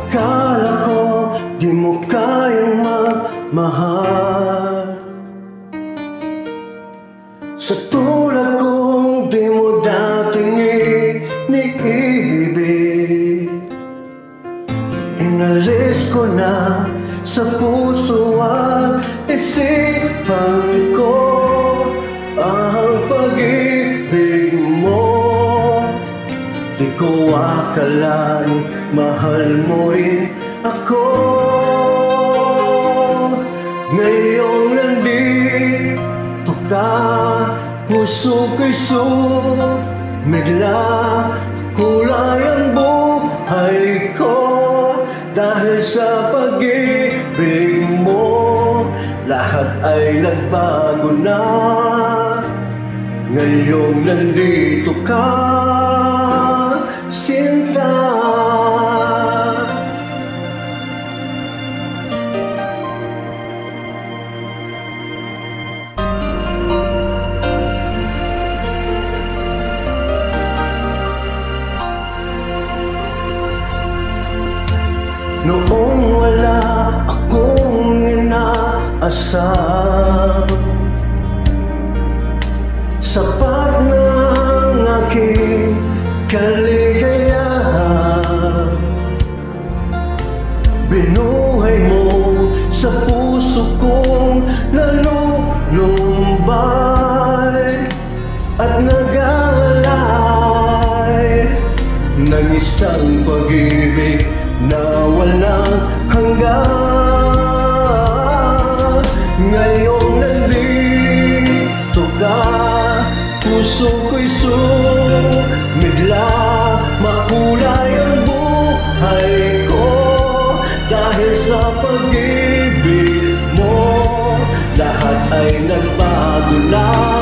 Akala ko di mo kayang magmahal. Sa tulad kong di mo dating iniibig, inalis ko na sa puso at isipan ko ang pag-ibig mo. Di ko akalain mahal mo rin ako. Ngayong nandito ka, puso ko'y sumigla. Kulay ang buhay ko dahil sa pag-ibig mo. Lahat ay nagbago na ngayong nandito ka, sinta. Noong wala akong inaasam, sapat ng aking kaligayahan. Binuhay mo sa puso kong nalulumbay at nag-aalay ng isang pag-ibig na walang hanggan. Ngayong nandito ka, puso ko'y sumigla. Makulay ang buhay ko dahil sa pag-ibig mo. Lahat ay nagbago na